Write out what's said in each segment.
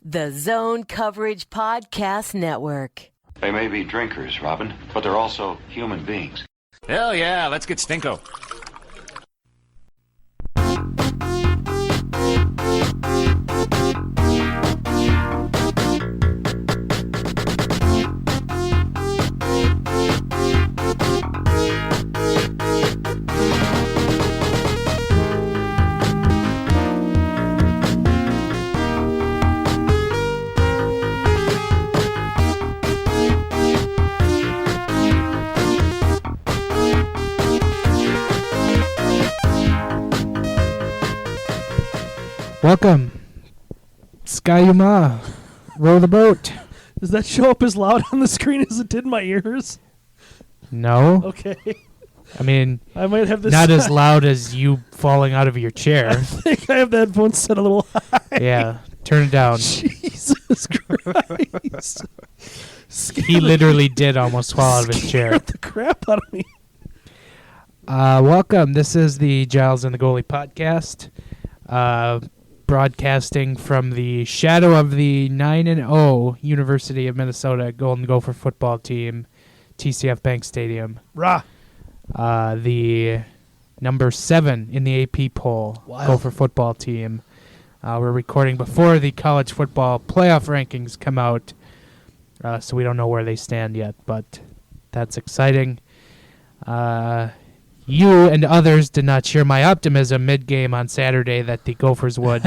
The Zone Coverage Podcast Network. They may be drinkers, Robin, but they're also human beings. Hell yeah, let's get Stinko. Welcome, Skyuma, row the boat. Does that show up as loud on the screen as it did in my ears? No. Okay. I mean, I might have this not as loud as you falling out of your chair. I think I have the headphones set a little high. Yeah, turn it down. Jesus Christ. He literally did almost fall out of his chair. Scared the crap out of me. Welcome. This is the Giles and the Goalie podcast. Broadcasting from the shadow of the 9-0 University of Minnesota Golden Gopher football team, TCF Bank Stadium. Rah. The number 7 in the AP poll, Gopher football team. We're recording before the college football playoff rankings come out, so we don't know where they stand yet, but that's exciting. You and others did not share my optimism mid-game on Saturday that the Gophers would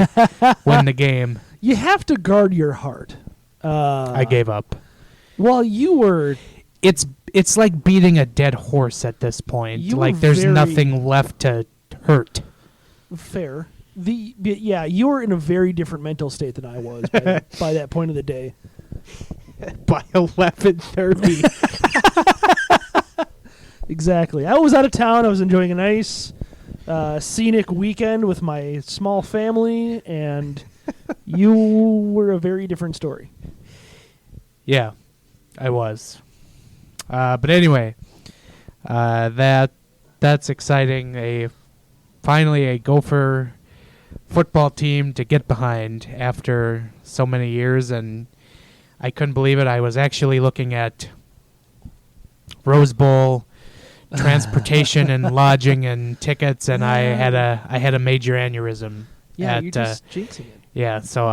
win the game. You have to guard your heart. I gave up. Well, you were... It's like beating a dead horse at this point. Like there's nothing left to hurt. Fair. Yeah, you were in a very different mental state than I was by that point of the day. By 11:30. Exactly. I was out of town. I was enjoying a nice scenic weekend with my small family, and you were a very different story. Yeah, I was. But anyway, that's exciting. Finally a Gopher football team to get behind after so many years, and I couldn't believe it. I was actually looking at Rose Bowl transportation and lodging and tickets, and I had a major aneurysm. Yeah, you're just jinxing it. Yeah, so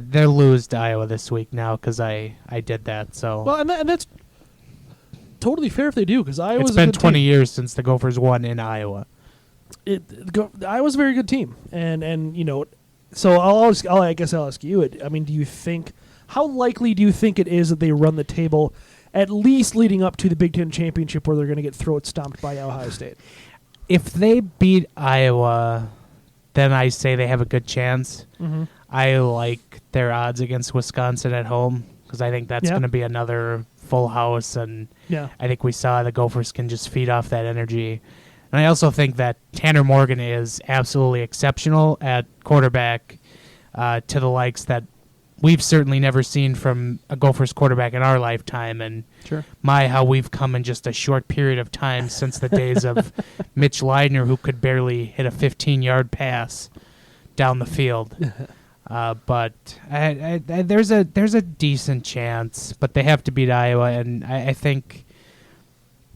they'll lose to Iowa this week now because I did that. So well, and that's totally fair if they do, because Iowa's it's been a good 20 team. years since the Gophers won in Iowa. Iowa's a very good team, and you know, so I guess I'll ask you. I mean, how likely do you think it is that they run the table, at least leading up to the Big Ten championship, where they're going to get throat stomped by Ohio State? If they beat Iowa, then I say they have a good chance. Mm-hmm. I like their odds against Wisconsin at home because I think that's going to be another full house, and I think we saw the Gophers can just feed off that energy. And I also think that Tanner Morgan is absolutely exceptional at quarterback, to the likes that we've certainly never seen from a Gophers quarterback in our lifetime. And how we've come in just a short period of time since the days of Mitch Leidner, who could barely hit a 15-yard pass down the field. But there's a decent chance, but they have to beat Iowa, and I think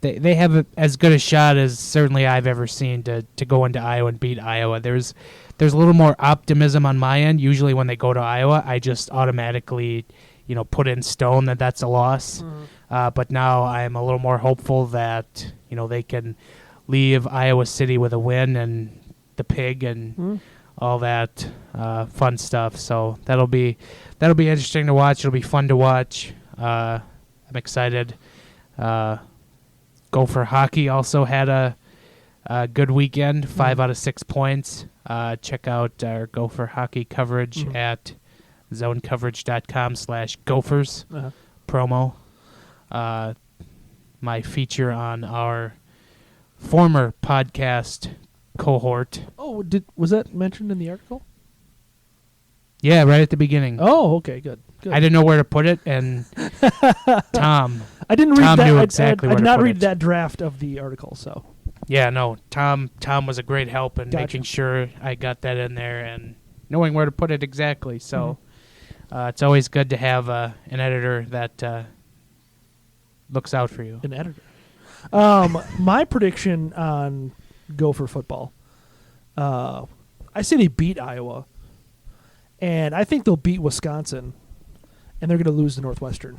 they have as good a shot as certainly I've ever seen to go into Iowa and beat Iowa. There's a little more optimism on my end. Usually when they go to Iowa, I just automatically, put in stone that that's a loss. Mm-hmm. But now I'm a little more hopeful that, they can leave Iowa City with a win and the pig and all that fun stuff. So that'll be interesting to watch. It'll be fun to watch. I'm excited. Gopher hockey also had a good weekend, 5 out of 6 points. Check out our Gopher hockey coverage at zonecoverage.com/Gophers promo. My feature on our former podcast cohort. Oh, was that mentioned in the article? Yeah, right at the beginning. Oh, okay, good. I didn't know where to put it, and Tom. I didn't read Tom that. knew exactly where to put it. I did not read that draft of the article, so. Yeah, no, Tom was a great help in making sure I got that in there and knowing where to put it exactly. So It's always good to have an editor that looks out for you. An editor. My prediction on Gopher football, I say they beat Iowa, and I think they'll beat Wisconsin, and they're going to lose to Northwestern.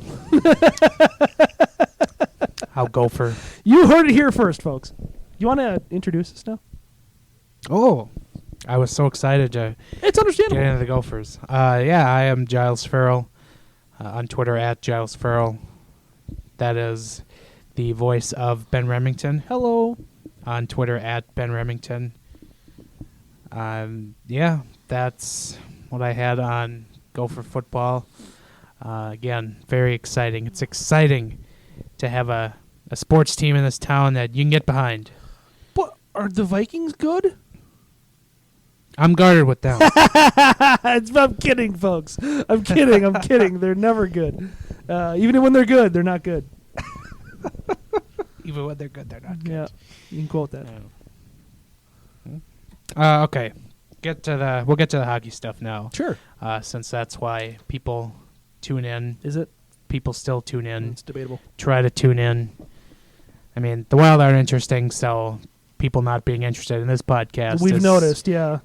How Gopher? You heard it here first, folks. You want to introduce us now? Oh, I was so excited to It's understandable. get into the Gophers. Yeah, I am Giles Farrell, on Twitter at Giles Farrell. That is the voice of Ben Remington. Hello. On Twitter at Ben Remington. Yeah, that's what I had on Gopher football. Again, very exciting. It's exciting to have a sports team in this town that you can get behind. But are the Vikings good? I'm guarded with them. I'm kidding, folks. I'm kidding. They're never good. Even when they're good, they're not good. Even when they're good, they're not good. Yeah, you can quote that. Okay. We'll get to the hockey stuff now. Sure. Since that's why people tune in. Is it? People still tune in. It's debatable. Try to tune in. I mean, the Wild aren't interesting, so people not being interested in this podcast. We've noticed, yeah.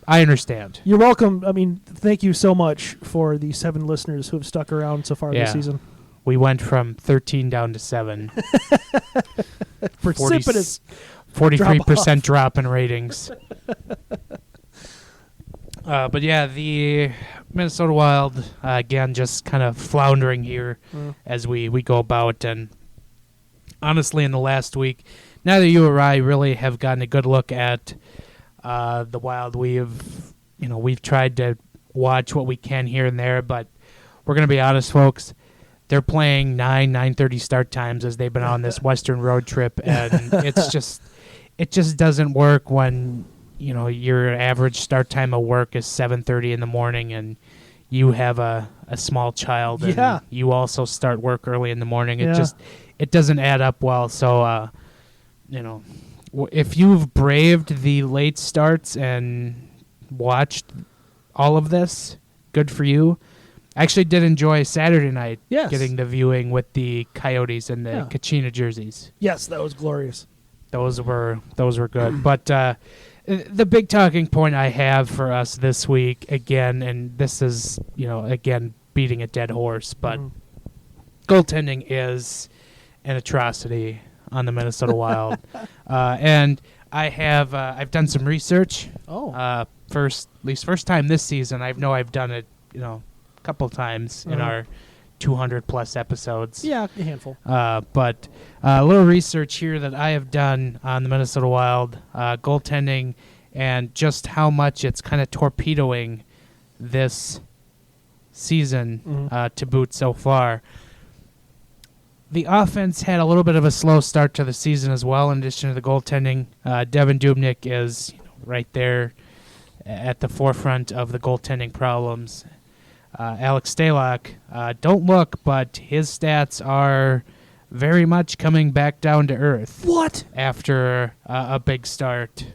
I understand. You're welcome. I mean, thank you so much for the 7 listeners who have stuck around so far this season. We went from 13 down to 7. Precipitous 43% drop in ratings. But yeah, the Minnesota Wild, again, just kind of floundering here as we go about. And honestly, in the last week, neither you or I really have gotten a good look at the Wild. We've tried to watch what we can here and there, but we're going to be honest, folks. They're playing 9:30 start times as they've been on this Western road trip, and it just doesn't work when your average start time of work is 7:30 in the morning, and you have a small child, and you also start work early in the morning. It doesn't add up well. So if you've braved the late starts and watched all of this, good for you. I actually did enjoy Saturday night getting the viewing with the Coyotes and the Kachina jerseys. Yes, that was glorious. Those were good. But the big talking point I have for us this week, again, and this is, again, beating a dead horse, but goaltending is an atrocity on the Minnesota Wild. And I've done some research. First time this season. I know I've done it, a couple times in our 200 plus episodes. Yeah, a handful. But a little research here that I have done on the Minnesota Wild goaltending and just how much it's kind of torpedoing this season to boot so far. The offense had a little bit of a slow start to the season as well, in addition to the goaltending. Devin Dubnyk is right there at the forefront of the goaltending problems. Alex Stalock, don't look, but his stats are very much coming back down to earth. What? After a big start.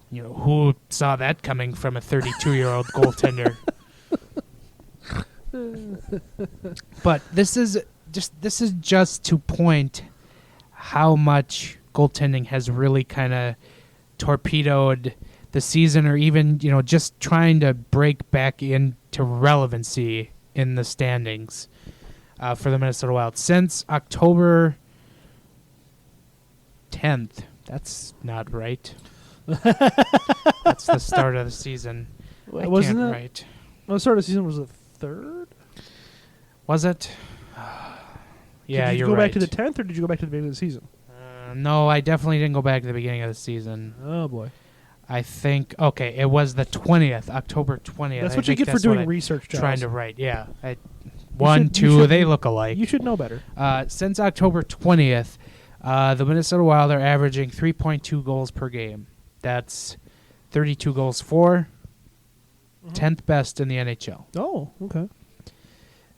Who saw that coming from a 32-year-old goaltender? But this is just to point how much goaltending has really kind of torpedoed the season, or even just trying to break back into relevancy in the standings for the Minnesota Wild since October 10th. That's not right. That's the start of the season. Wasn't it? Right. The start of the season was the 3rd. Was it? Yeah, did you you're go right. back to the 10th, or did you go back to the beginning of the season? No, I definitely didn't go back to the beginning of the season. Oh boy. I think it was the 20th, October 20th. That's what you get for doing research, Giles. Trying to write, yeah. 1, 2, they look alike. You should know better. Since October 20th, the Minnesota Wild are averaging 3.2 goals per game. That's 32 goals for, 10th best in the NHL. Oh, okay.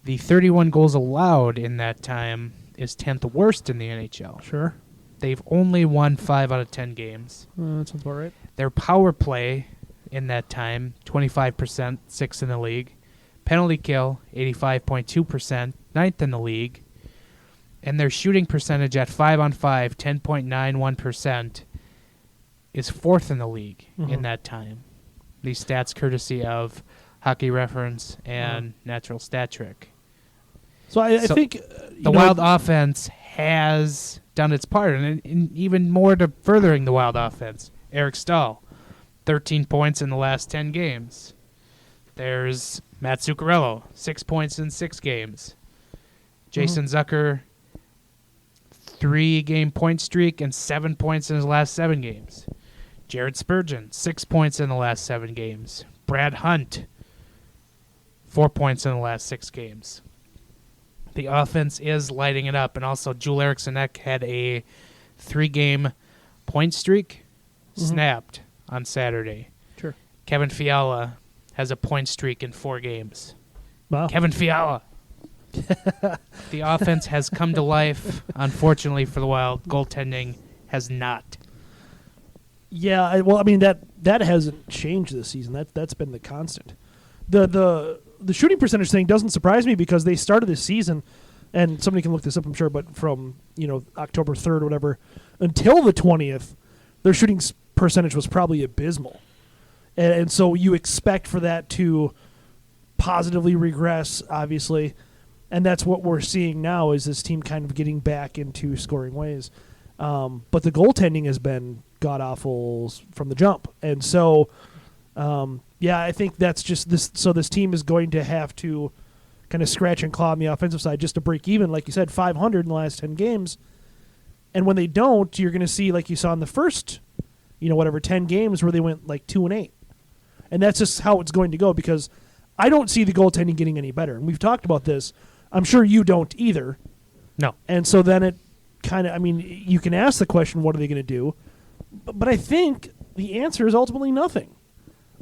The 31 goals allowed in that time is 10th worst in the NHL. Sure. They've only won 5 out of 10 games. That sounds about right. Their power play in that time, 25%, 6th in the league. penalty kill, 85.2%, ninth in the league. And their shooting percentage at 5-on-5, 10.91%, is fourth in the league in that time. These stats courtesy of Hockey Reference and Natural Stat Trick. So I think the Wild offense has done its part, and even more to furthering the Wild offense. Eric Stahl, 13 points in the last 10 games. There's Matt Zuccarello, 6 points in 6 games. Jason Zucker, 3-game point streak and 7 points in his last 7 games. Jared Spurgeon, 6 points in the last 7 games. Brad Hunt, 4 points in the last 6 games. The offense is lighting it up, and also Joel Eriksson Ek had a 3-game point streak snapped on Saturday. Sure. Kevin Fiala has a point streak in 4 games. Wow. Kevin Fiala. The offense has come to life. Unfortunately for the Wild, goaltending has not. Yeah, that hasn't changed this season. That's been the constant. The shooting percentage thing doesn't surprise me because they started this season, and somebody can look this up, I'm sure, but from October 3rd or whatever until the 20th, their shooting percentage was probably abysmal, and so you expect for that to positively regress, obviously, and that's what we're seeing now is this team kind of getting back into scoring ways. But the goaltending has been god-awful from the jump. And so, I think that's just this. So this team is going to have to kind of scratch and claw on the offensive side just to break even. Like you said, 500 in the last 10 games. And when they don't, you're going to see, like you saw in the first, 10 games where they went like 2-8. And that's just how it's going to go because I don't see the goaltending getting any better. And we've talked about this. I'm sure you don't either. No. And so then it kind of, you can ask the question, what are they going to do? But I think the answer is ultimately nothing.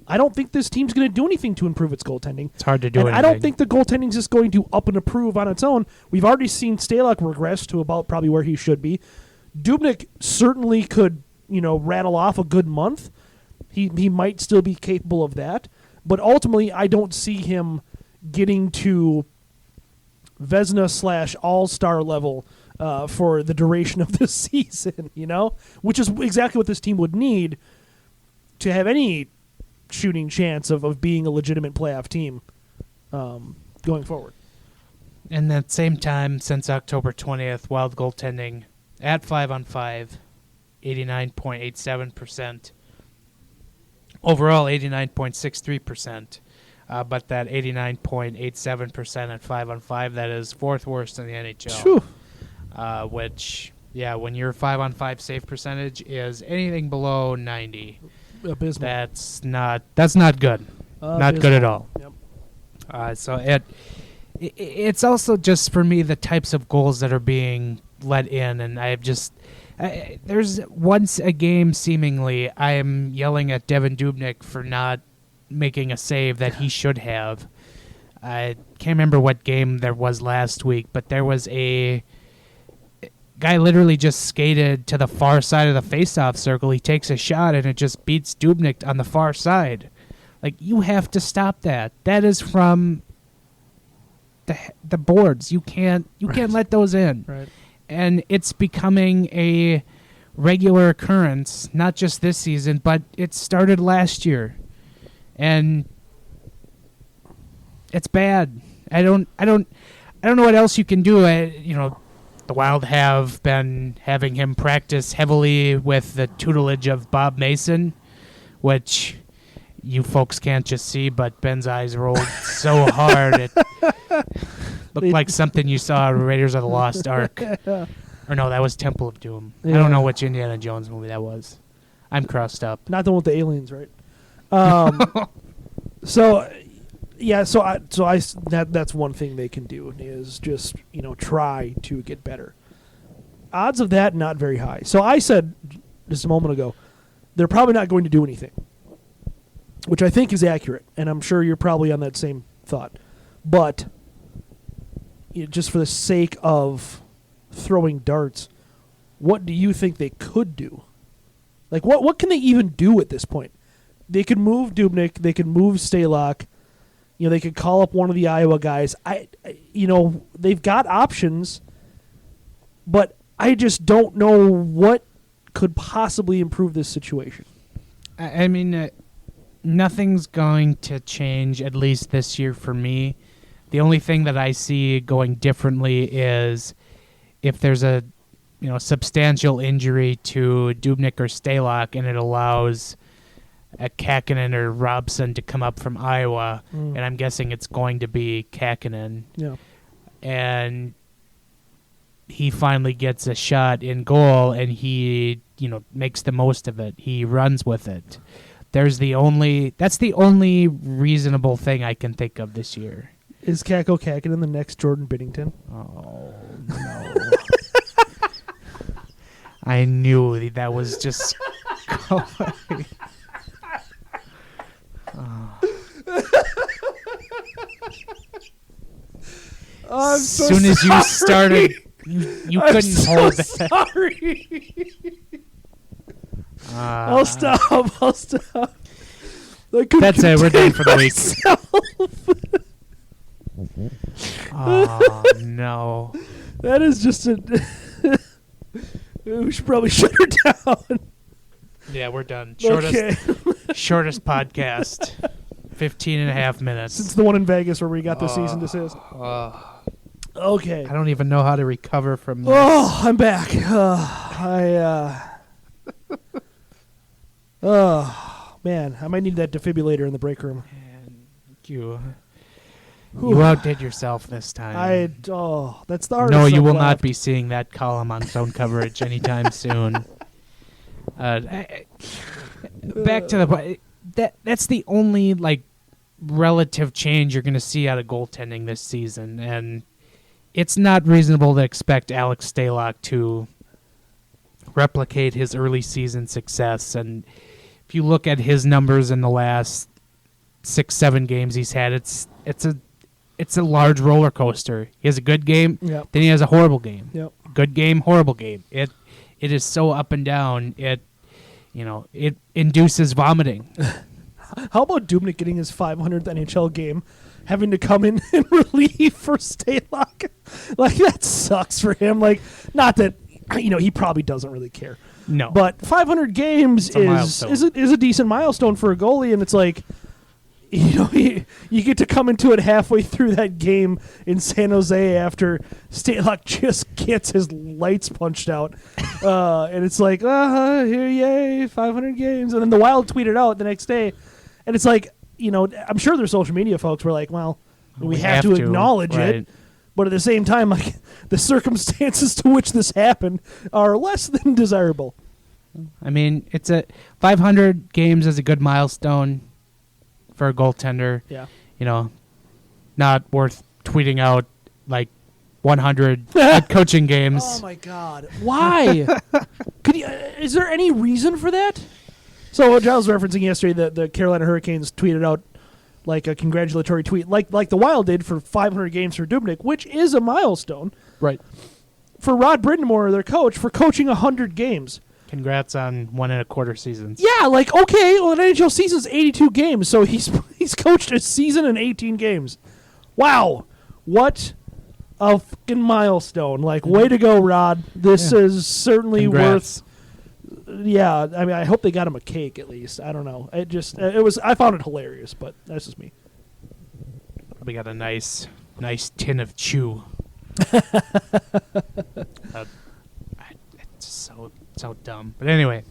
I don't think this team's going to do anything to improve its goaltending. It's hard to do anything. I don't think the goaltending is just going to up and improve on its own. We've already seen Stalock regress to about probably where he should be. Dubnyk certainly could, rattle off a good month. He might still be capable of that. But ultimately, I don't see him getting to Vezina / all-star level for the duration of this season, which is exactly what this team would need to have any shooting chance of being a legitimate playoff team going forward. And at the same time, since October 20th, Wild goaltending at 5-on-5, 89.87%. Overall, 89.63%. But that 89.87% at 5-on-5, that is fourth worst in the NHL. Which, when your 5-on-5 save percentage is anything below 90, abysmal. That's not good. Not good at all. Yep. So it's also just for me the types of goals that are being let in, and there's once a game seemingly I am yelling at Devin Dubnyk for not making a save that he should have. I can't remember what game there was last week, but there was a guy literally just skated to the far side of the face-off circle. He takes a shot, and it just beats Dubnyk on the far side. Like, you have to stop that. That is from the boards. You can't let those in. Right. And it's becoming a regular occurrence, not just this season, but it started last year. And it's bad. I don't know what else you can do. The Wild have been having him practice heavily with the tutelage of Bob Mason, which you folks can't just see, but Ben's eyes rolled so hard it looked like something you saw in Raiders of the Lost Ark. Or no, that was Temple of Doom. Yeah. I don't know which Indiana Jones movie that was. I'm crossed up. Not the one with the aliens, right? That's one thing they can do is just try to get better. Odds of that not very high. So I said just a moment ago, they're probably not going to do anything, which I think is accurate, and I'm sure you're probably on that same thought. But just for the sake of throwing darts, what do you think they could do? Like, what can they even do at this point? They could move Dubnyk, they could move Stalock, They could call up one of the Iowa guys. They've got options, but I just don't know what could possibly improve this situation. I mean, nothing's going to change, at least this year for me. The only thing that I see going differently is if there's a substantial injury to Dubnyk or Stalock, and it allows a Kakkonen or Robson to come up from Iowa, and I'm guessing it's going to be Kakkonen. Yeah. And he finally gets a shot in goal, and he, makes the most of it. He runs with it. That's the only reasonable thing I can think of this year. Is Kakko Kakkonen the next Jordan Binnington? Oh, no. I knew that was just going. As soon as you started, you couldn't hold that. Sorry. I'll stop. That's it. We're done for the week. Oh, no. That is just a... We should probably shut her down. Yeah, we're done. Shortest podcast. 15 and a half minutes. It's the one in Vegas where we got the cease and desist. Okay. I don't even know how to recover from this. Oh, I'm back. Man, I might need that defibrillator in the break room. You outdid yourself this time. That's the hardest. No, you will not be seeing that column on zone coverage anytime soon. Back to the point. That's the only relative change you're going to see out of goaltending this season, and it's not reasonable to expect Alex Stalock to replicate his early season success. And if you look at his numbers in the last 6-7 games he's had, it's a large roller coaster. He has a good game, then he has a horrible game. Yep. Good game, horrible game. It is so up and down. It induces vomiting. How about Dubnyk getting his 500th NHL game, having to come in and relieve for Stalock? That sucks for him. Not that he probably doesn't really care. No, but 500 games is a decent milestone for a goalie, and it's you get to come into it halfway through that game in San Jose after Stalock just gets his lights punched out. And it's here, yay, 500 games. And then the Wild tweeted out the next day. And it's I'm sure their social media folks were well, we have to acknowledge it. But at the same time, the circumstances to which this happened are less than desirable. I mean, 500 games is a good milestone for a goaltender. Yeah. Not worth tweeting out 100 coaching games. Oh my God! Why? Is there any reason for that? So Giles referencing yesterday, the Carolina Hurricanes tweeted out a congratulatory tweet, like the Wild did for 500 games for Dubnyk, which is a milestone. Right. For Rod Brind'Amour, their coach, for coaching 100 games. Congrats on 1 1/4 seasons. Yeah, okay, well, an NHL season's 82 games, so he's coached a season in 18 games. Wow, what a fucking milestone! Way to go, Rod. This is certainly worth. Yeah, I mean, I hope they got him a cake at least. I don't know. I found it hilarious, but that's just me. We got a nice tin of chew. It's so dumb. But anyway,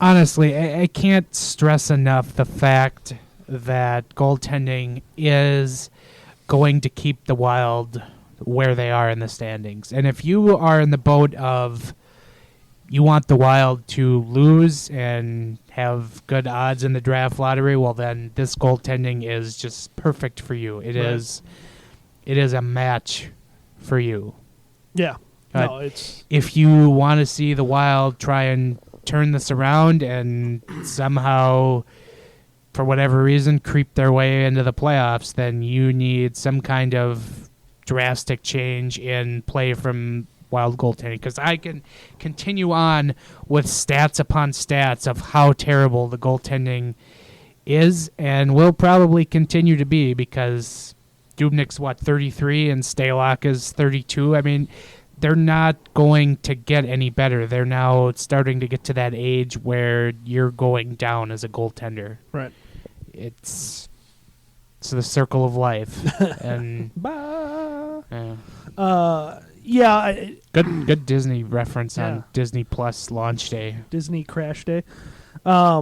honestly, I can't stress enough the fact that goaltending is going to keep the Wild where they are in the standings. And if you are in the boat of you want the Wild to lose and have good odds in the draft lottery, well, then this goaltending is just perfect for you. It is a match for you. Yeah. If you want to see the Wild try and turn this around and somehow, for whatever reason, creep their way into the playoffs, then you need some kind of drastic change in play from Wild goaltending. Because I can continue on with stats upon stats of how terrible the goaltending is and will probably continue to be, because Dubnik's 33 and Stalock is 32. I mean, they're not going to get any better. They're now starting to get to that age where you're going down as a goaltender. Right. It's the circle of life. And good Disney reference on Disney Plus launch day. Disney crash day. I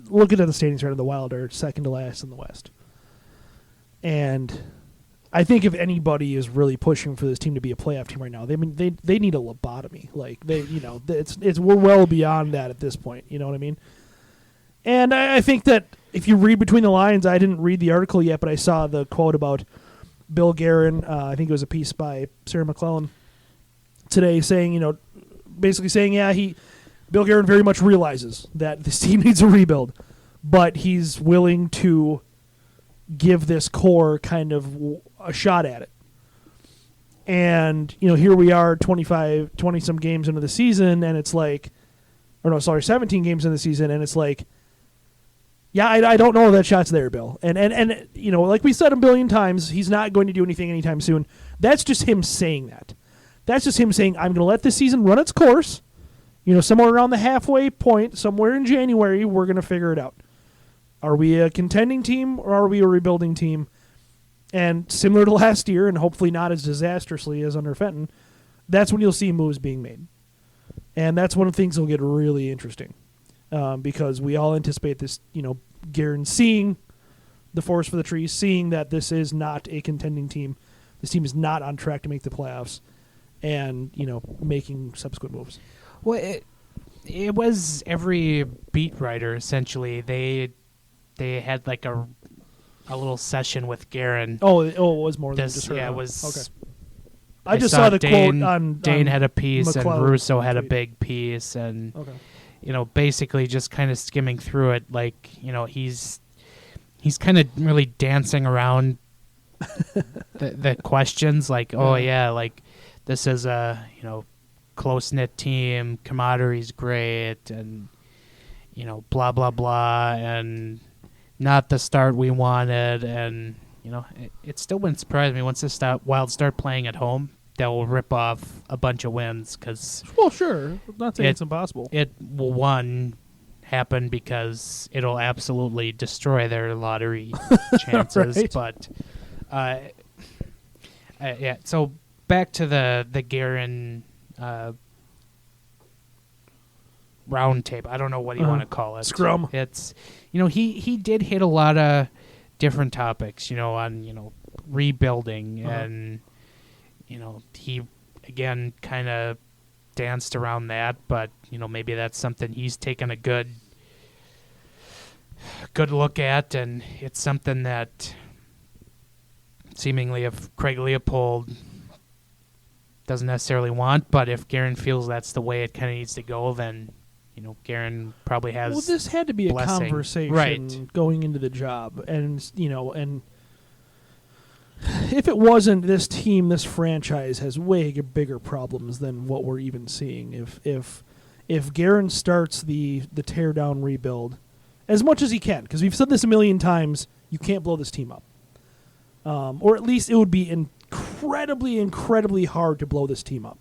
looking at the standings right now, the Wild are second to last in the West. And I think if anybody is really pushing for this team to be a playoff team right now, they need a lobotomy. Like we're well beyond that at this point. You know what I mean? And I think that if you read between the lines, I didn't read the article yet, but I saw the quote about Bill Guerin. I think it was a piece by Sarah McClellan today, saying, basically saying, Bill Guerin very much realizes that this team needs a rebuild, but he's willing to give this core kind of a shot at it. And, here we are 20-some games into the season, and it's like, 17 games into the season, and it's like, I don't know if that shot's there, Bill. And like we said a billion times, he's not going to do anything anytime soon. That's just him saying that. That's just him saying, I'm going to let this season run its course. Somewhere around the halfway point, somewhere in January, we're going to figure it out. Are we a contending team or are we a rebuilding team? And similar to last year, and hopefully not as disastrously as under Fenton, that's when you'll see moves being made. And that's one of the things that will get really interesting. Because we all anticipate this, Guerin seeing the forest for the trees, seeing that this is not a contending team. This team is not on track to make the playoffs, and, making subsequent moves. Well, it was every beat writer, essentially. They had like a little session with Guerin. Oh, it was more than just her. Yeah, it was. Okay. I just saw the quote on Dane had a piece, McClellan and Russo had a big piece, and basically just kind of skimming through it, like, he's kind of really dancing around the questions, like, like this is a close-knit team, camaraderie's great, and blah blah blah, and not the start we wanted, and it still wouldn't surprise me once the Wild start playing at home, they'll rip off a bunch of wins, because sure, I'm not saying it's impossible. It will happen because it'll absolutely destroy their lottery chances. Right. But so back to the Guerin round table. I don't know what you want to call it. Scrum. It's he did hit a lot of different topics, on rebuilding, and he again kind of danced around that, but maybe that's something he's taken a good look at, and it's something that seemingly if Craig Leopold doesn't necessarily want, but if Guerin feels that's the way it kind of needs to go, then Guerin probably has. Well, this had to be a conversation right going into the job, and and if it wasn't, this team, this franchise has way bigger problems than what we're even seeing. If Guerin starts the tear down rebuild as much as he can, because we've said this a million times, you can't blow this team up, or at least it would be incredibly hard to blow this team up.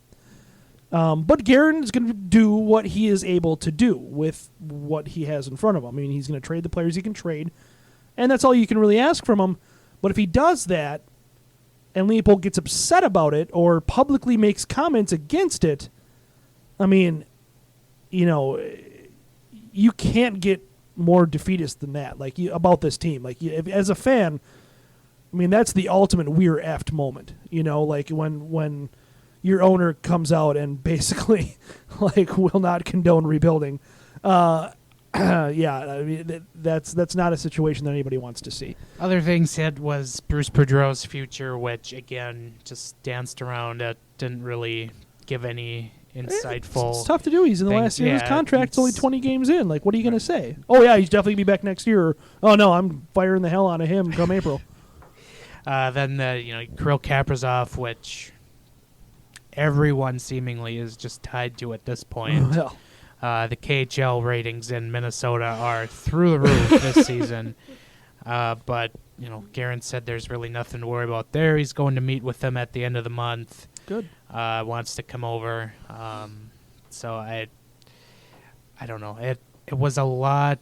But Guerin is going to do what he is able to do with what he has in front of him. I mean, he's going to trade the players he can trade, and that's all you can really ask from him. But if he does that, and Leopold gets upset about it or publicly makes comments against it, I mean, you can't get more defeatist than that. Like about this team, as a fan, I mean, that's the ultimate we're effed moment. Like when your owner comes out and basically will not condone rebuilding. I mean, that's not a situation that anybody wants to see. Other things said was Bruce Boudreau's future, which again just danced around it, didn't really give any insightful. It's tough to do. He's in the last year of his contract. It's only 20 games in. Like, what are you going to say? Oh yeah, he's definitely be back next year. Or, oh no, I'm firing the hell out of him come April. Then Kirill Kaprizov, which everyone seemingly is just tied to at this point. The KHL ratings in Minnesota are through the roof this season. But, Guerin said there's really nothing to worry about there. He's going to meet with them at the end of the month. Good. Wants to come over. So I don't know. It was a lot.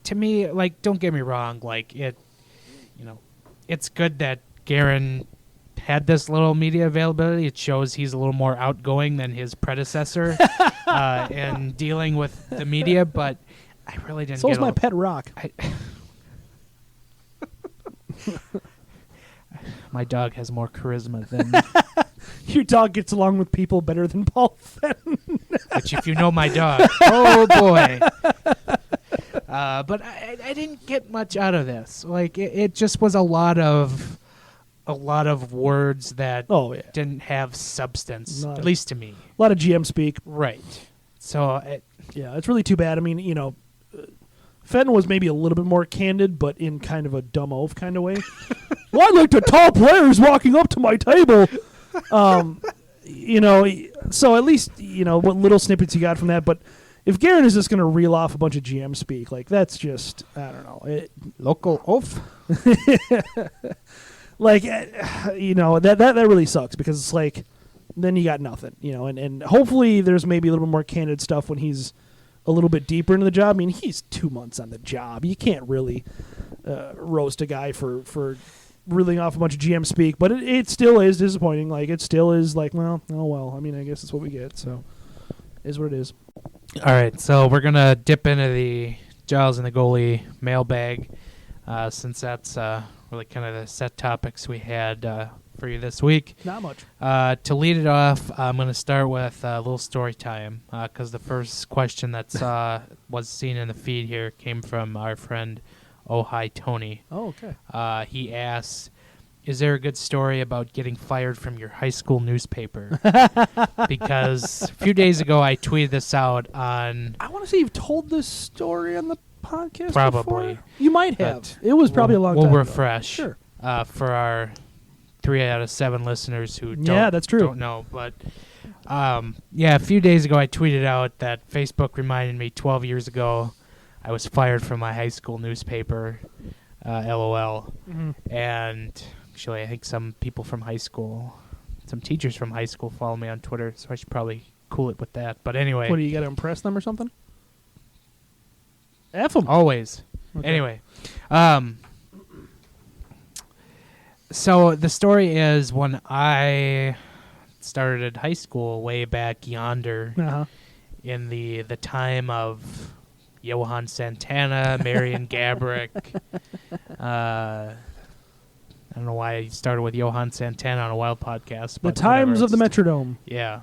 To me, don't get me wrong. It's good that Guerin had this little media availability. It shows he's a little more outgoing than his predecessor in dealing with the media. But I really didn't. So's my pet rock. My dog has more charisma than. Your dog gets along with people better than Paul Fenton. Which, if you know my dog, oh boy. But I didn't get much out of this. It just was a lot of words that didn't have substance, at least to me. A lot of GM speak. Right. So it's really too bad. I mean, Fenton was maybe a little bit more candid, but in kind of a dumb oaf kind of way. Well, I'd like the top players walking up to my table. So at least, what little snippets you got from that. But if Guerin is just going to reel off a bunch of GM speak, that's just, I don't know. Local oaf? That really sucks because it's then you got nothing, and hopefully there's maybe a little bit more candid stuff when he's a little bit deeper into the job. I mean, he's 2 months on the job. You can't really roast a guy for reeling off a bunch of GM speak, but it still is disappointing. It still is well, oh well. I mean, I guess it's what we get, so it is what it is. All right, so we're going to dip into the Giles and the goalie mailbag since that's really kind of the set topics we had for you this week. Not much. To lead it off, I'm going to start with a little story time because the first question that was seen in the feed here came from our friend Oh Hi Tony. Oh, okay. He asks, is there a good story about getting fired from your high school newspaper? Because a few days ago I tweeted this out on... I want to say you've told this story on the podcast Probably. before? You might have. It was probably a long time ago. We'll refresh. Sure. For our 3 out of 7 listeners who don't know. But a few days ago I tweeted out that Facebook reminded me 12 years ago I was fired from my high school newspaper, LOL. Mm-hmm. And actually I think some teachers from high school follow me on Twitter, so I should probably cool it with that. But anyway. What, do you got to impress them or something? F them. Always. Okay. Anyway. So the story is when I started high school way back yonder in the time of Johan Santana, Marian Gaborik. I don't know why I started with Johan Santana on a Wild podcast. But the times of the Metrodome. Yeah.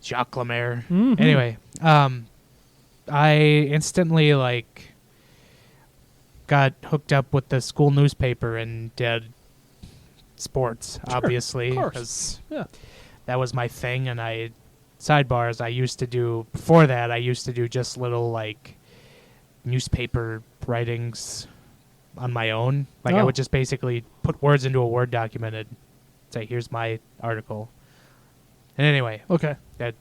Jacques Lemaire. Mm-hmm. Anyway, I instantly got hooked up with the school newspaper and did sports, obviously, because that was my thing. And sidebars, I used to do just little newspaper writings on my own. I would just basically put words into a Word document and say, here's my article. And anyway, okay, if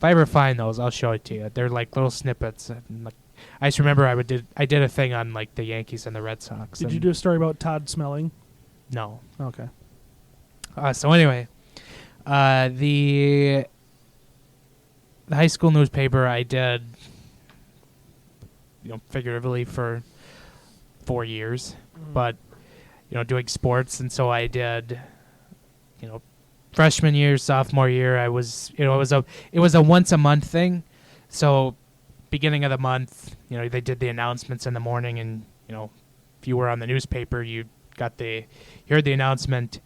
I ever find those, I'll show it to you. They're little snippets. And, I just remember I did a thing on the Yankees and the Red Sox. Did you do a story about Todd Smelling? No. Okay. So anyway, the high school newspaper I did, figuratively for 4 years, but doing sports, and so I did, freshman year, sophomore year. I was, it was a once a month thing, so. Beginning of the month, they did the announcements in the morning, and if you were on the newspaper, you heard the announcement.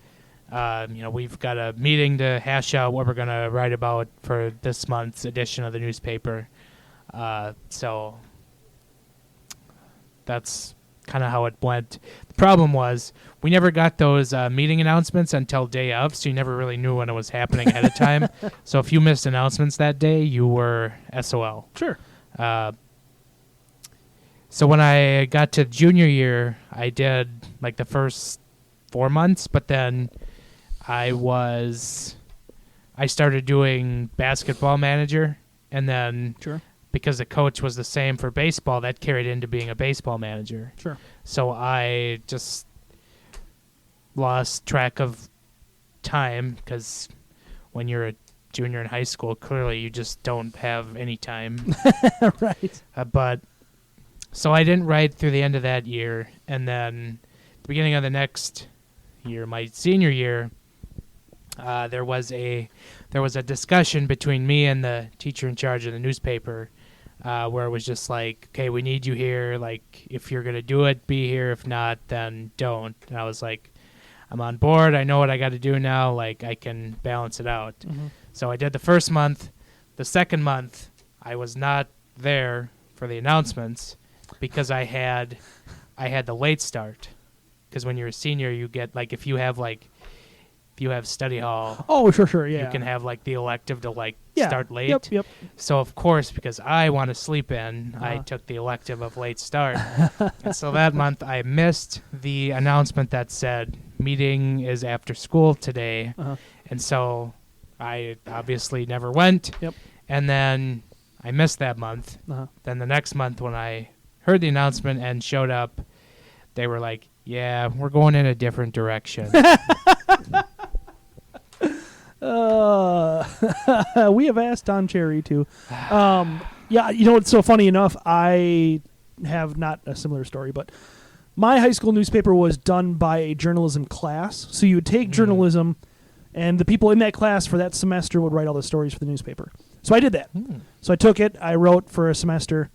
We've got a meeting to hash out what we're gonna write about for this month's edition of the newspaper. So that's kind of how it went. The problem was we never got those meeting announcements until day of, so you never really knew when it was happening ahead of time. So if you missed announcements that day, you were SOL. Sure. So when I got to junior year, I did the first 4 months, but then I was I started doing basketball manager, and then because the coach was the same for baseball, that carried into being a baseball manager. Sure. So I just lost track of time because when you're a junior in high school, clearly you just don't have any time. Right. But so I didn't write through the end of that year, and then the beginning of the next year, my senior year, there was a discussion between me and the teacher in charge of the newspaper, where it was just like, okay, we need you here. Like, if you're gonna do it, be here. If not, then don't. And I was like, I'm on board. I know what I got to do now. Like, I can balance it out. Mm-hmm. So I did the first month. The second month, I was not there for the announcements because I had the late start. Because when you're a senior, you get, like, if you have study hall. Oh, sure, yeah. You can have, like, the elective to, like, start late. Yep. So, of course, because I want to sleep in, I took the elective of late start. And so that month, I missed the announcement that said, meeting is after school today. And so I obviously never went. Yep. And then I missed that month. Then the next month when I heard the announcement and showed up, they were like, yeah, we're going in a different direction. We have asked Don Cherry to. Yeah, you know, it's so funny enough, I have not a similar story, but my high school newspaper was done by a journalism class. So you would take journalism, and the people in that class for that semester would write all the stories for the newspaper. So I did that. So I took it, I wrote for a semester.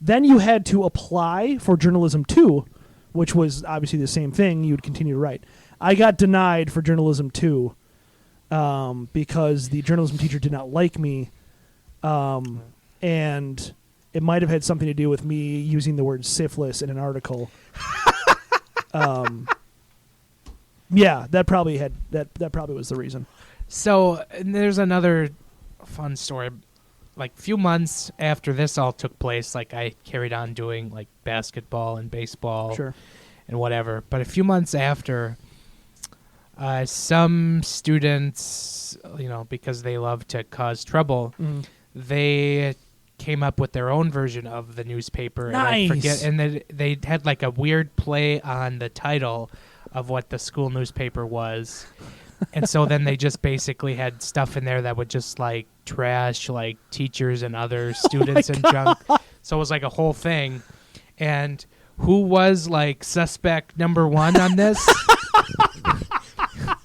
Then you had to apply for Journalism 2, which was obviously the same thing. You would continue to write. I got denied for Journalism 2 because the journalism teacher did not like me, and it might have had something to do with me using the word syphilis in an article. Yeah, that probably was the reason. So and there's another fun story. Like, few months after this all took place, like, I carried on doing, like, basketball and baseball and whatever. But a few months after, some students, you know, because they love to cause trouble, they came up with their own version of the newspaper. Nice. And they had, like, a weird play on the title of what the school newspaper was. And so then they just basically had stuff in there that would just, like, trash, like, teachers and other students and junk. So it was like a whole thing. And who was, like, suspect number one on this?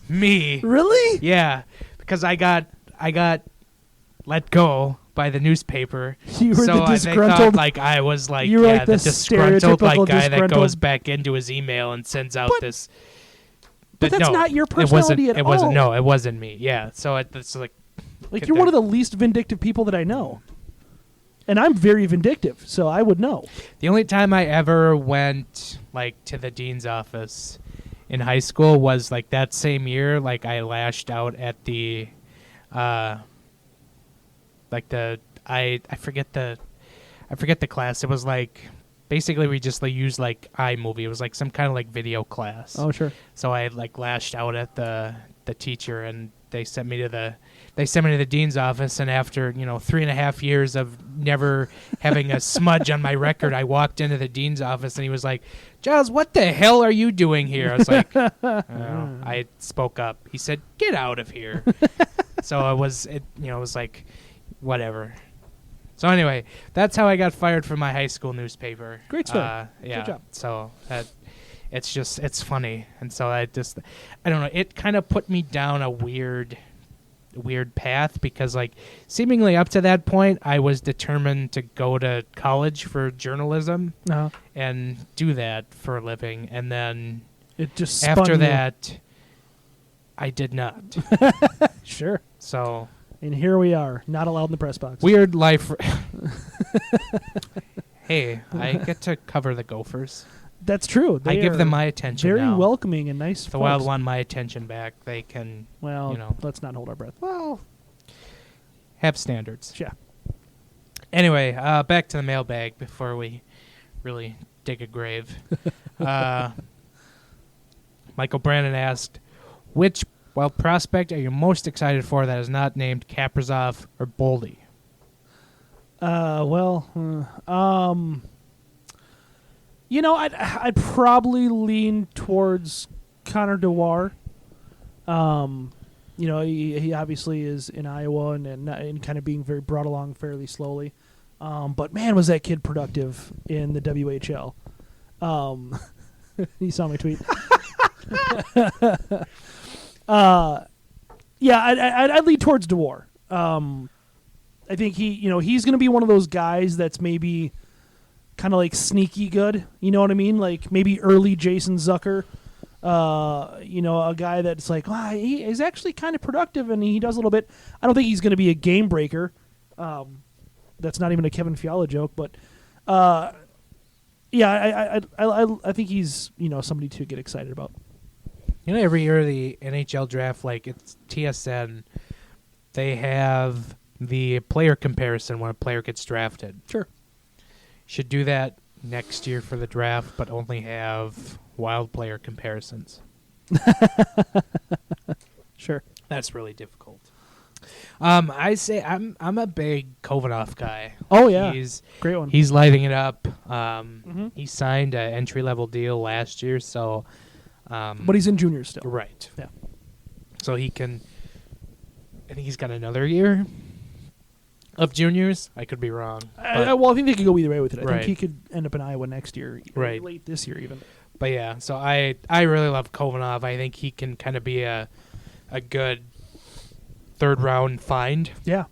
Me. Really? Yeah, because I got let go by the newspaper. You were so the disgruntled. They thought, like, I was like, you were like the disgruntled, like, guy that disgruntled goes back into his email and sends out this. But that's not your personality at all. It wasn't. No, it wasn't me. Yeah. So it's like you're one of the least vindictive people that I know, and I'm very vindictive, so I would know. The only time I ever went, like, to the dean's office in high school was, like, that same year. Like, I lashed out at the, I forget the class. It was like. Basically, we just, like, used, like, iMovie. It was, like, some kind of, like, video class. Oh, sure. So I, like, lashed out at the teacher, and they sent me to the dean's office. And after, 3.5 years of never having a smudge on my record, I walked into the dean's office, and he was like, "Giles, what the hell are you doing here?" I was like, I spoke up. He said, "Get out of here." So it was like, whatever. So anyway, that's how I got fired from my high school newspaper. Great story. Yeah. Good job. So it's funny, and so I don't know. It kind of put me down a weird path because, like, seemingly up to that point, I was determined to go to college for journalism and do that for a living, and then it just after that, I did not. Sure. So. And here we are, not allowed in the press box. Weird life. Hey, I get to cover the Gophers. That's true. I give them my attention very now. welcoming and nice. If the Wild want my attention back, they can, let's not hold our breath. Well, have standards. Yeah. Anyway, back to the mailbag before we really dig a grave. Michael Brandon asked, which Wild prospect are you most excited for that is not named Kaprizov or Boldy? I'd probably lean towards Connor Dewar. He obviously is in Iowa and kind of being very brought along fairly slowly. But man, was that kid productive in the WHL. You saw my tweet. I'd lean towards Dewar. I think he's going to be one of those guys that's maybe kind of like sneaky good. You know what I mean? Like maybe early Jason Zucker. A guy that's like, he is actually kind of productive and he does a little bit. I don't think he's going to be a game breaker. That's not even a Kevin Fiala joke, but I think he's somebody to get excited about. Every year the NHL draft, like it's TSN, they have the player comparison when a player gets drafted. Sure. Should do that next year for the draft, but only have Wild player comparisons. Sure. That's really difficult. I say I'm a big Kovanov guy. Oh yeah, he's great one. He's lighting it up. He signed an entry level deal last year, so. But he's in juniors still. Right. Yeah. So he can. I think he's got another year of juniors. I could be wrong. I think they could go either way with it. I Right. think he could end up in Iowa next year. Right. Late this year even. But yeah, so I really love Kovanov. I think he can kind of be a good third round find. Yeah.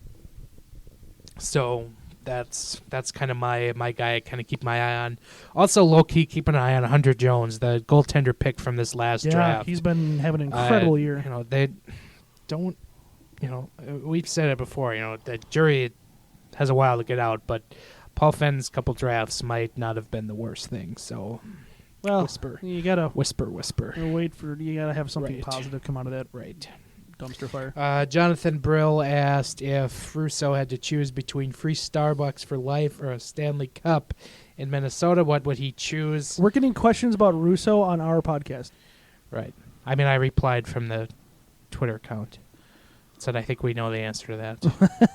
So that's kind of my guy I kind of keep my eye on. Also, low-key, keep an eye on Hunter Jones, the goaltender pick from this last draft. He's been having an incredible year. They don't, we've said it before, the jury has a while to get out, but Paul Fenn's couple drafts might not have been the worst thing, so whisper. You got to whisper. you got to have something Right. positive come out of that Right. dumpster fire. Jonathan Brill asked if Russo had to choose between free Starbucks for life or a Stanley Cup in Minnesota, what would he choose? We're getting questions about Russo on our podcast. Right. I mean, I replied from the Twitter account. Said I think we know the answer to that.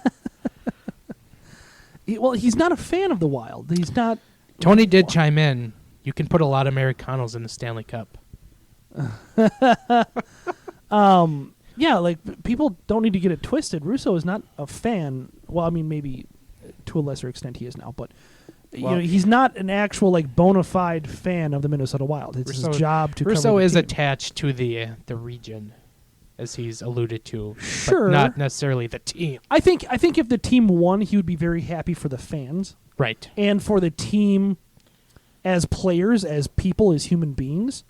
He's not a fan of the Wild. He's not. Tony did chime in. You can put a lot of Americanos in the Stanley Cup. Yeah, like people don't need to get it twisted. Russo is not a fan. Well, I mean, maybe to a lesser extent he is now, but he's not an actual like bona fide fan of the Minnesota Wild. It's his job to. Russo cover the is team. attached to the region, as he's alluded to, Sure, but not necessarily the team. I think if the team won, he would be very happy for the fans, Right. and for the team as players, as people, as human beings.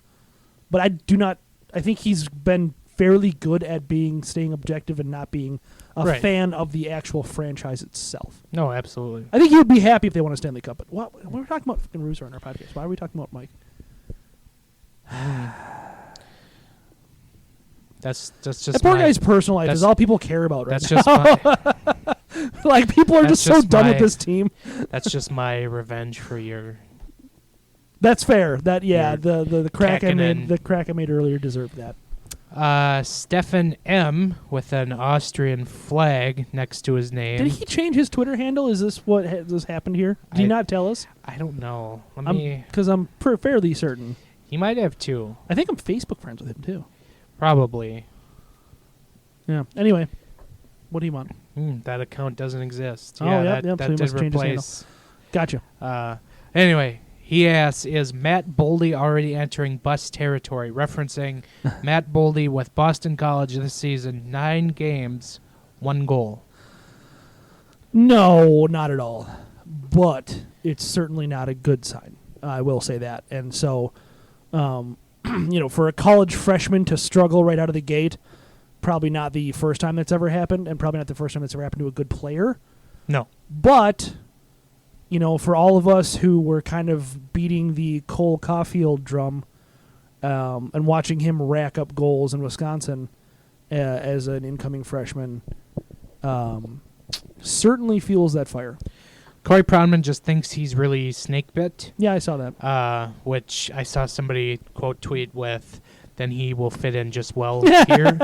But I do not. I think he's been fairly good at staying objective and not being a Right. fan of the actual franchise itself. No, absolutely. I think he would be happy if they won a Stanley Cup. But what we're talking about fucking Russo on our podcast. Why are we talking about Mike? That's just That poor guy's personal life is all people care about right that's now. just my, Like people are that's just so just done my- with this team. that's just my revenge for your. That's fair. That You're the crack I made Kakkonen. the crack I made earlier deserved that. Stefan M with an Austrian flag next to his name. Did he change his Twitter handle? Is this what has happened here? Did he not tell us? I don't know. Let me. Because I'm fairly certain. He might have two. I think I'm Facebook friends with him too. Probably. Yeah. Anyway, what do you want? That account doesn't exist. Oh, Yeah, yep, that so he did must change his handle. replace. Gotcha. Anyway, he asks, is Matt Boldy already entering bust territory? Referencing Matt Boldy with Boston College this season, 9 games, 1 goal. No, not at all. But it's certainly not a good sign. I will say that. And so, for a college freshman to struggle right out of the gate, probably not the first time that's ever happened, and probably not the first time that's ever happened to a good player. No. But, for all of us who were kind of beating the Cole Caulfield drum and watching him rack up goals in Wisconsin as an incoming freshman, certainly fuels that fire. Corey Proudman just thinks he's really snake bit. Yeah, I saw that. Which I saw somebody quote tweet with then he will fit in just well here.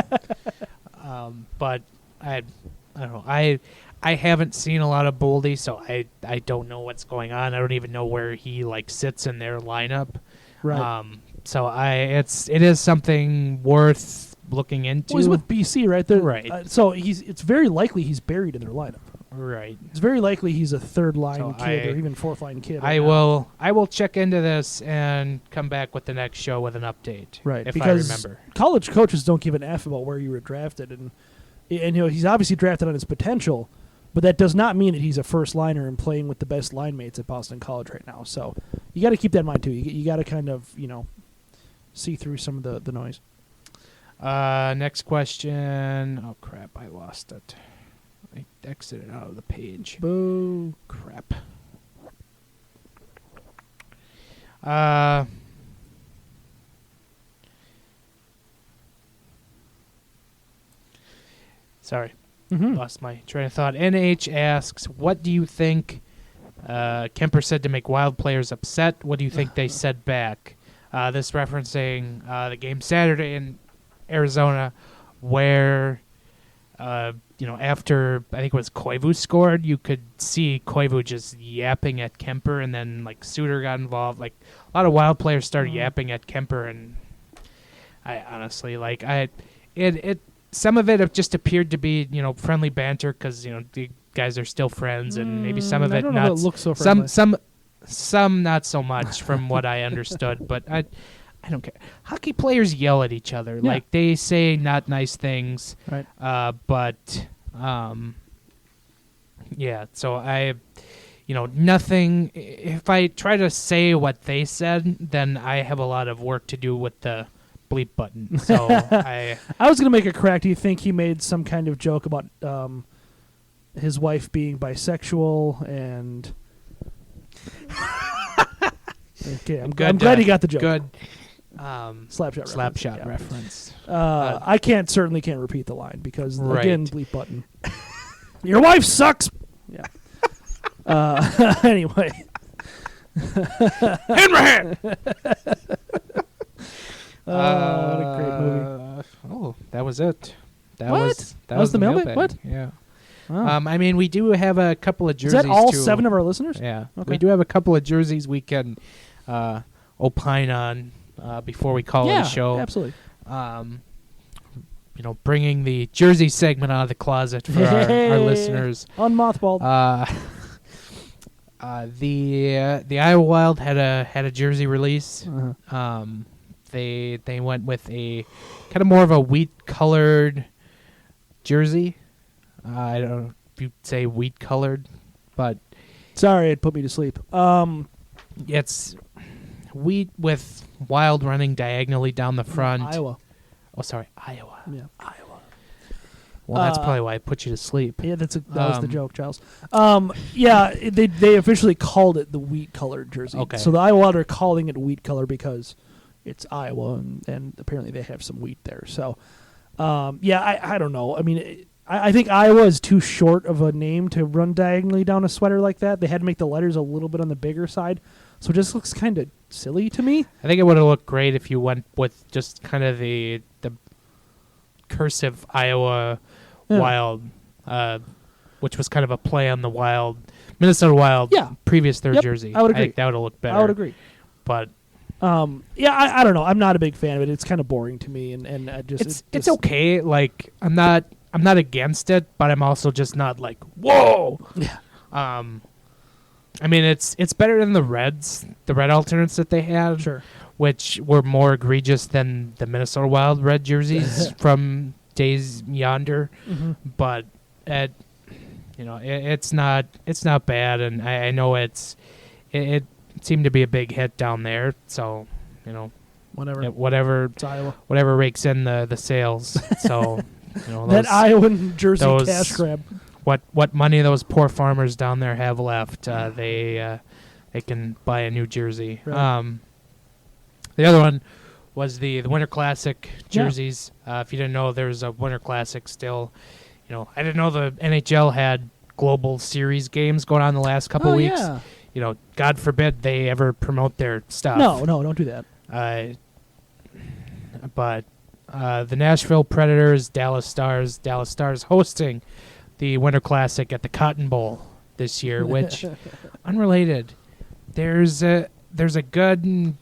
But I don't know. I haven't seen a lot of Boldy, so I don't know what's going on. I don't even know where he sits in their lineup. Right. So it is something worth looking into. Well, he's with BC, right? Right. So it's very likely he's buried in their lineup. Right. It's very likely he's a third line kid or even fourth line kid. I will check into this and come back with the next show with an update. Right. If because I remember. College coaches don't give an F about where you were drafted, and he's obviously drafted on his potential, but that does not mean that he's a first liner and playing with the best line mates at Boston College right now. So you got to keep that in mind too. You got to kind of see through some of the noise. Next question. Oh crap! I lost it. I exited out of the page. Boo! Crap. Sorry. Lost my train of thought. NH asks, what do you think Kemper said to make Wild players upset? What do you think they said back? This referencing the game Saturday in Arizona where, after I think it was Koivu scored, you could see Koivu just yapping at Kemper, and then Suter got involved. A lot of Wild players started yapping at Kemper, and I honestly some of it just appeared to be friendly banter because the guys are still friends, and maybe some of I it don't know not if it looks so friendly. some not so much from what I understood, but I don't care. Hockey players yell at each other. Yeah. They say not nice things. Right. But yeah, so nothing. If I try to say what they said, then I have a lot of work to do with the bleep button. So I was going to make a crack. Do you think he made some kind of joke about his wife being bisexual and... Okay, I'm glad he got the joke. Good. Slapshot reference. I certainly can't repeat the line because right. Again, bleep button. Your wife sucks. Yeah. Anyway. Hanrahan. What a great movie. Oh, that was it. That was the mailbag? What? Yeah. Wow. We do have a couple of jerseys. Is that all too. 7 of our listeners? Yeah. Okay. We do have a couple of jerseys we can opine on before we call it a show. Yeah, absolutely. Bringing the jersey segment out of the closet for our listeners. Unmothballed. The Iowa Wild had a jersey release. Uh-huh. They went with a kind of more of a wheat colored jersey. I don't know if you'd say wheat colored, but sorry, it put me to sleep. It's wheat with Wild running diagonally down the front. Iowa. Oh, sorry, Iowa. Yeah, Iowa. Well, that's probably why I put you to sleep. Yeah, that was the joke, Giles. Yeah, they officially called it the wheat colored jersey. Okay. So the Iowa Wild are calling it wheat color because it's Iowa, and apparently they have some wheat there. So, I don't know. I think Iowa is too short of a name to run diagonally down a sweater like that. They had to make the letters a little bit on the bigger side, so it just looks kind of silly to me. I think it would have looked great if you went with just kind of the cursive Iowa Wild, which was kind of a play on the Minnesota Wild previous third jersey. I would agree. I think that would have looked better. I would agree. But I don't know. I'm not a big fan of it. It's kind of boring to me, and I just it's okay. I'm not against it, but I'm also just not like, whoa. Yeah. It's better than the red alternates that they had, sure, which were more egregious than the Minnesota Wild red jerseys from days yonder. Mm-hmm. But it's not bad, and I know it seemed to be a big hit down there. So whatever it's Iowa. Whatever rakes in the sales. So that Iowan jersey cash grab. What money those poor farmers down there have left, they can buy a new jersey. Right. The other one was the Winter Classic jerseys. If you didn't know, there's a Winter Classic still. I didn't know the NHL had global series games going on the last couple of weeks. Yeah. God forbid they ever promote their stuff. No, don't do that. but the Nashville Predators, Dallas Stars hosting the Winter Classic at the Cotton Bowl this year, which, unrelated, there's a good,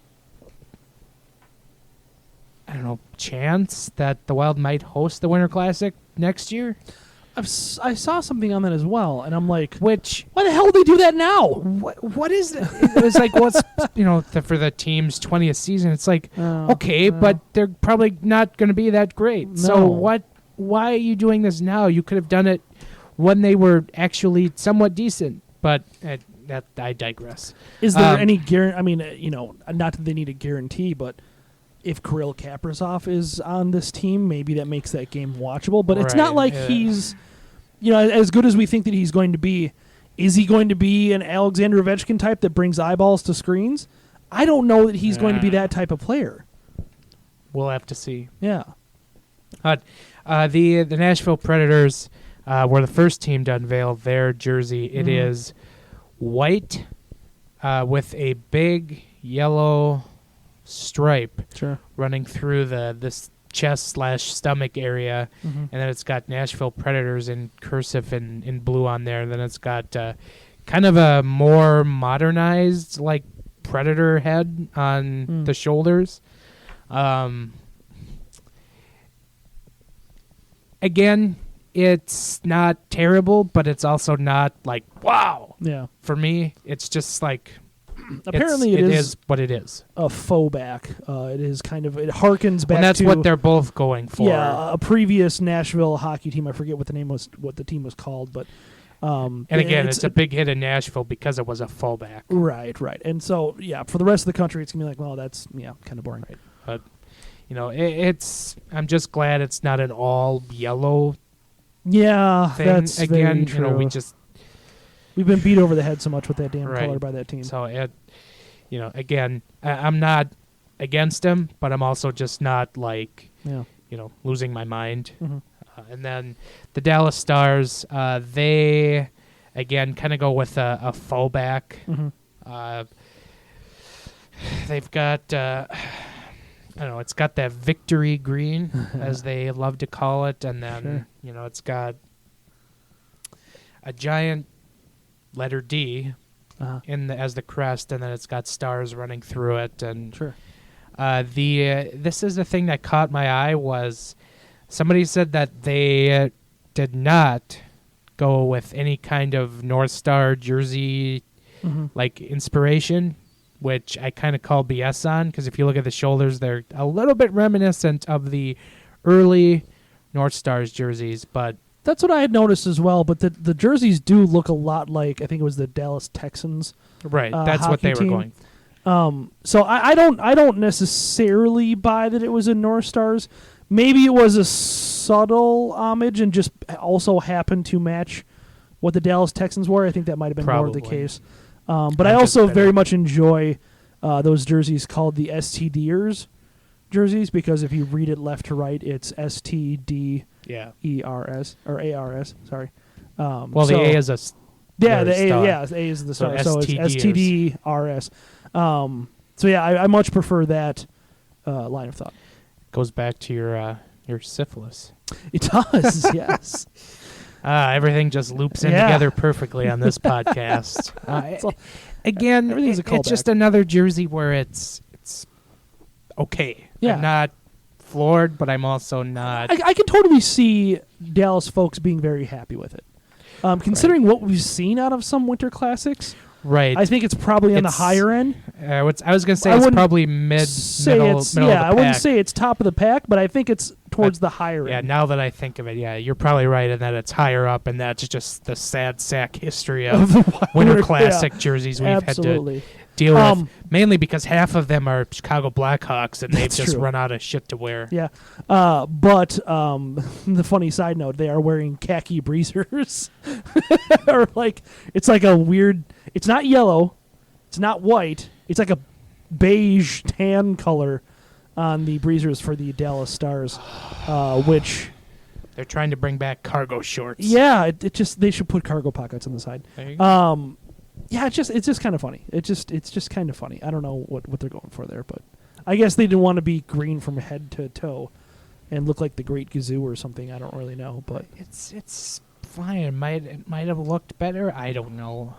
chance that the Wild might host the Winter Classic next year. I saw something on that as well, and I'm like, why the hell would they do that now? What is that? It's like, what's, for the team's 20th season, it's like, but they're probably not going to be that great. No. So why are you doing this now? You could have done it when they were actually somewhat decent, but that I digress. Is there any guarantee? I mean, not that they need a guarantee, but if Kirill Kaprizov is on this team, maybe that makes that game watchable. But it's not like he's, as good as we think that he's going to be. Is he going to be an Alexander Ovechkin type that brings eyeballs to screens? I don't know that he's going to be that type of player. We'll have to see. Yeah. The Nashville Predators were the first team to unveil their jersey. It is white with a big yellow stripe running through this chest/stomach area, and then it's got Nashville Predators in cursive in blue on there. And then it's got kind of a more modernized like Predator head on the shoulders. Again, it's not terrible, but it's also not like wow. Yeah. For me, it's just like. Apparently, it is what it is. A faux back. It is kind of. It harkens back. And that's to, what they're both going for. Yeah, a previous Nashville hockey team. I forget what the team was called, but. And again, it's a big hit in Nashville because it was a faux back. Right. And so for the rest of the country, it's gonna be like, well, that's kind of boring. Right. But it's. I'm just glad it's not an all yellow. Yeah, thing. that's again. Very true. We've been beat over the head so much with that damn color by that team. So, again, I'm not against him, but I'm also just not like, losing my mind. Mm-hmm. And then the Dallas Stars, they, again, kind of go with a faux back. Mm-hmm. They've got, it's got that victory green, as they love to call it. And then, it's got a giant letter D as the crest, and then it's got stars running through it. And this is the thing that caught my eye was somebody said that they did not go with any kind of North Star jersey like inspiration, which I kind of call BS on, because if you look at the shoulders, they're a little bit reminiscent of the early North Stars jerseys, but that's what I had noticed as well, but the jerseys do look a lot like, I think it was the Dallas Texans. Right, that's what they were going. So I don't necessarily buy that it was a North Stars. Maybe it was a subtle homage and just also happened to match what the Dallas Texans were. I think that might have been more of the case. But I also very much enjoy those jerseys called the STDers jerseys, because if you read it left to right, it's STD. ERS or ARS. Sorry. The A is a the A is the star. So it's STDRS. I much prefer that line of thought. Goes back to your syphilis. It does. Yes. Everything just loops in together perfectly on this podcast. Again, it's just another jersey where it's okay. Yeah. I'm not floored, but I'm also not. I can totally see Dallas folks being very happy with it. Considering what we've seen out of some Winter Classics, right? I think it's probably on the higher end. I was going to say it's probably middle of the pack. I wouldn't say it's top of the pack, but I think it's towards the higher end. Yeah, now that I think of it, you're probably right in that it's higher up, and that's just the sad sack history of Winter Classic jerseys we've had to deal with, mainly because half of them are Chicago Blackhawks, and they've just run out of shit to wear. Yeah, but the funny side note, they are wearing khaki breezers, or it's like a weird. It's not yellow, it's not white. It's like a beige tan color on the breezers for the Dallas Stars, which they're trying to bring back cargo shorts. Yeah, they should put cargo pockets on the side. There you go. Yeah, it's just kind of funny. It's just kind of funny. I don't know what they're going for there, but I guess they didn't want to be green from head to toe and look like the Great Gazoo or something. I don't really know, but it's fine. It might have looked better. I don't know.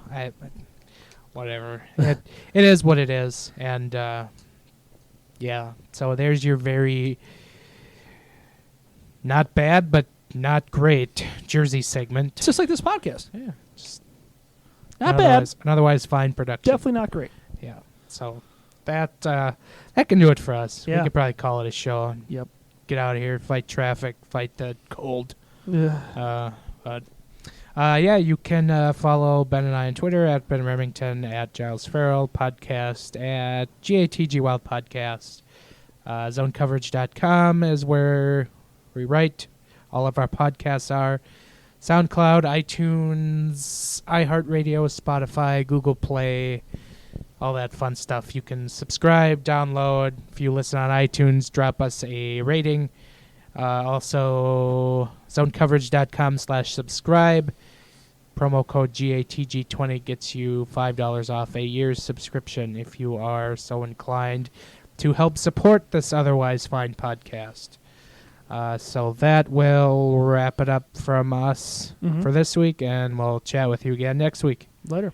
Whatever. it is what it is, and yeah. So there's your very not bad but not great Jersey segment. It's just like this podcast. Yeah, just not bad. An otherwise fine production. Definitely not great. Yeah. So that can do it for us. Yeah. We could probably call it a show. Yep. Get out of here. Fight traffic. Fight the cold. Yeah. Yeah, you can follow Ben and I on Twitter at Ben Remington, at Giles Farrell, podcast at GATG Wild Podcast. Zonecoverage.com is where we write. All of our podcasts are. SoundCloud, iTunes, iHeartRadio, Spotify, Google Play, all that fun stuff. You can subscribe, download. If you listen on iTunes, drop us a rating. Also, zonecoverage.com/subscribe. Promo code GATG20 gets you $5 off a year's subscription if you are so inclined to help support this otherwise fine podcast. So that will wrap it up from us for this week, and we'll chat with you again next week. Later.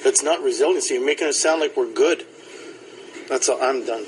It's not resiliency. You're making it sound like we're good. That's all. I'm done.